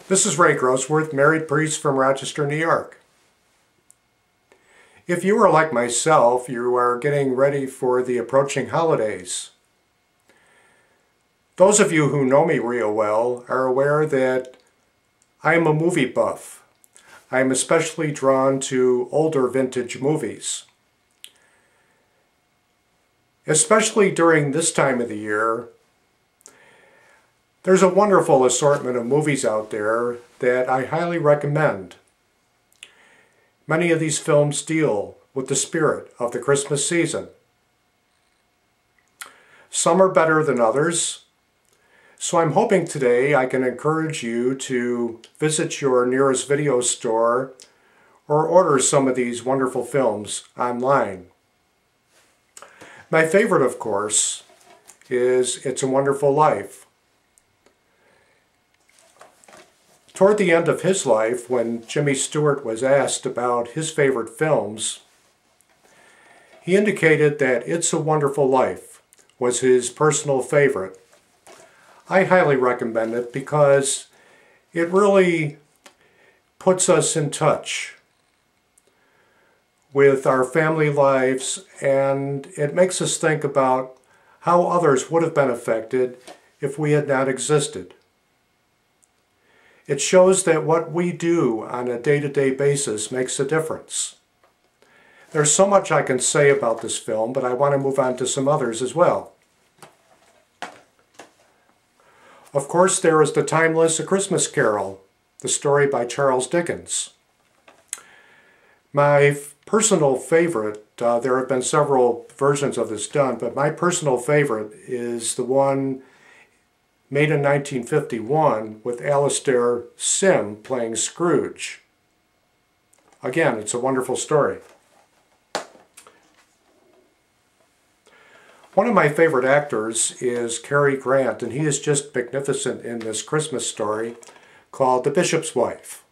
This is Ray Grosswirth, married priest from Rochester, New York. If you are like myself, you are getting ready for the approaching holidays. Those of you who know me real well are aware that I am a movie buff. I am especially drawn to older vintage movies. Especially during this time of the year, there's a wonderful assortment of movies out there that I highly recommend. Many of these films deal with the spirit of the Christmas season. Some are better than others, so I'm hoping today I can encourage you to visit your nearest video store or order some of these wonderful films online. My favorite, of course, is It's a Wonderful Life. Toward the end of his life, when Jimmy Stewart was asked about his favorite films, he indicated that It's a Wonderful Life was his personal favorite. I highly recommend it because it really puts us in touch with our family lives, and it makes us think about how others would have been affected if we had not existed. It shows that what we do on a day-to-day basis makes a difference. There's so much I can say about this film, but I want to move on to some others as well. Of course, there is the timeless A Christmas Carol, the story by Charles Dickens. My personal favorite, there have been several versions of this done, but my personal favorite is the one made in 1951 with Alastair Sim playing Scrooge. Again, it's a wonderful story. One of my favorite actors is Cary Grant, and he is just magnificent in this Christmas story called The Bishop's Wife.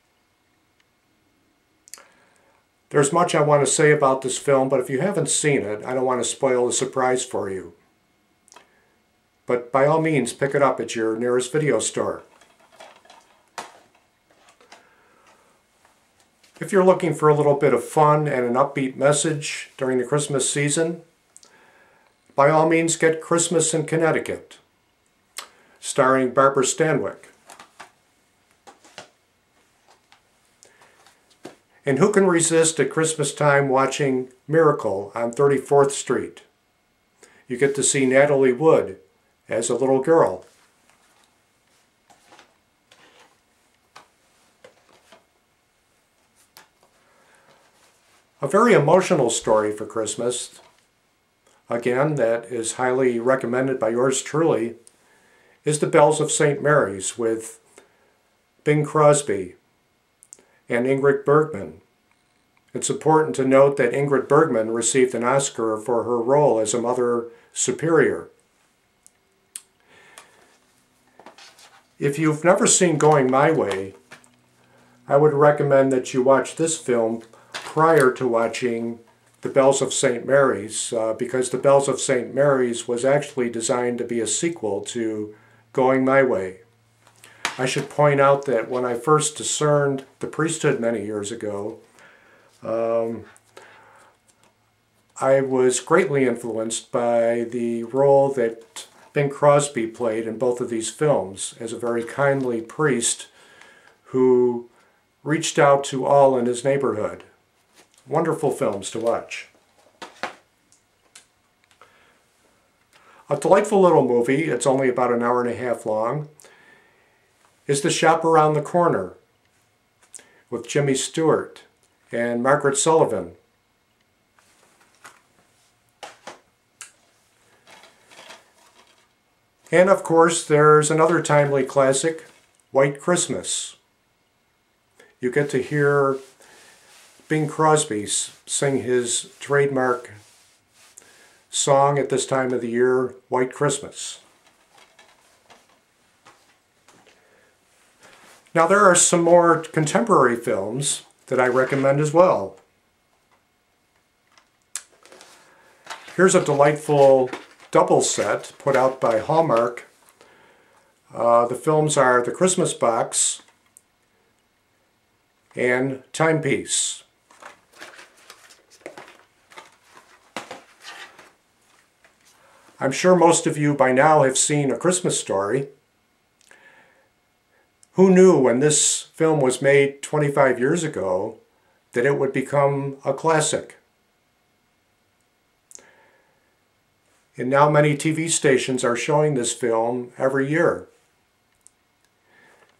There's much I want to say about this film, but if you haven't seen it, I don't want to spoil the surprise for you. But by all means, pick it up at your nearest video store. If you're looking for a little bit of fun and an upbeat message during the Christmas season, by all means get Christmas in Connecticut, starring Barbara Stanwyck. And who can resist at Christmas time watching Miracle on 34th Street? You get to see Natalie Wood as a little girl. A very emotional story for Christmas, again, that is highly recommended by yours truly, is The Bells of St. Mary's with Bing Crosby and Ingrid Bergman. It's important to note that Ingrid Bergman received an Oscar for her role as a Mother Superior. If you've never seen Going My Way, I would recommend that you watch this film prior to watching The Bells of St. Mary's, because The Bells of St. Mary's was actually designed to be a sequel to Going My Way. I should point out that when I first discerned the priesthood many years ago, I was greatly influenced by the role that Bing Crosby played in both of these films as a very kindly priest who reached out to all in his neighborhood. Wonderful films to watch. A delightful little movie, it's only about an hour and a half long, is The Shop Around the Corner with Jimmy Stewart and Margaret Sullivan. And of course, there's another timely classic, White Christmas. You get to hear Bing Crosby sing his trademark song at this time of the year, White Christmas. Now there are some more contemporary films that I recommend as well. Here's a delightful double set put out by Hallmark. The films are The Christmas Box and Timepiece. I'm sure most of you by now have seen A Christmas Story. Who knew when this film was made 25 years ago that it would become a classic? And now many TV stations are showing this film every year.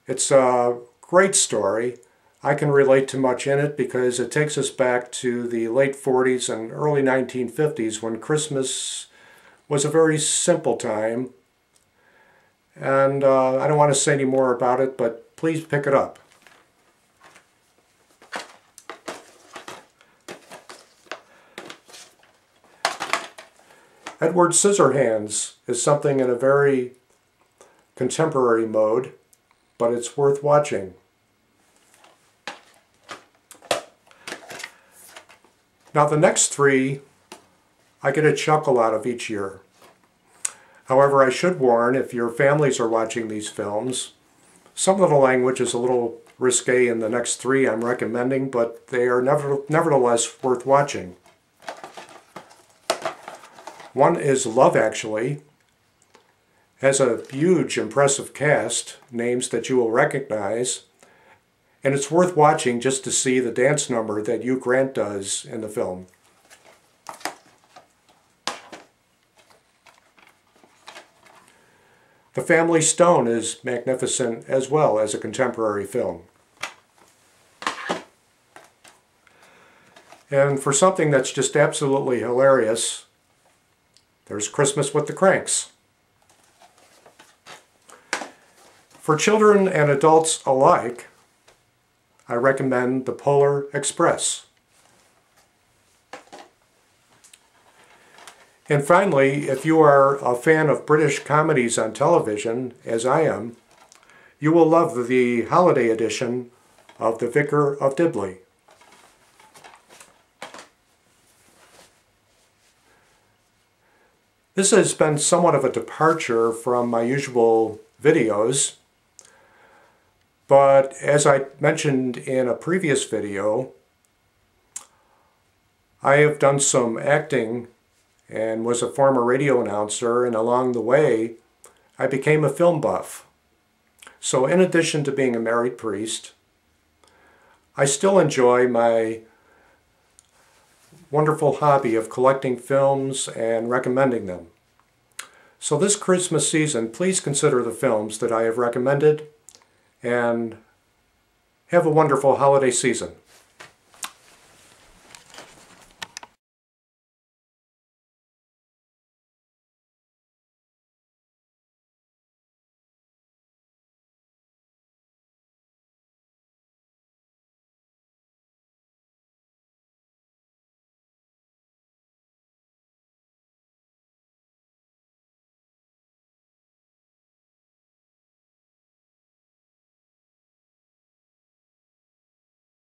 It's a great story. I can relate to much in it because it takes us back to the late 40s and early 1950s when Christmas was a very simple time. And I don't want to say any more about it, but please pick it up. Edward Scissorhands is something in a very contemporary mode, but it's worth watching. Now the next three I get a chuckle out of each year. However, I should warn, if your families are watching these films, some of the language is a little risque in the next three I'm recommending, but they are nevertheless worth watching. One is Love Actually. Has a huge, impressive cast, names that you will recognize, and it's worth watching just to see the dance number that Hugh Grant does in the film. The Family Stone is magnificent as well as a contemporary film. And for something that's just absolutely hilarious, there's Christmas with the Cranks. For children and adults alike, I recommend The Polar Express. And finally, if you are a fan of British comedies on television, as I am, you will love the holiday edition of The Vicar of Dibley. This has been somewhat of a departure from my usual videos, but as I mentioned in a previous video, I have done some acting and was a former radio announcer, and along the way I became a film buff. So in addition to being a married priest, I still enjoy my wonderful hobby of collecting films and recommending them. So this Christmas season, please consider the films that I have recommended and have a wonderful holiday season.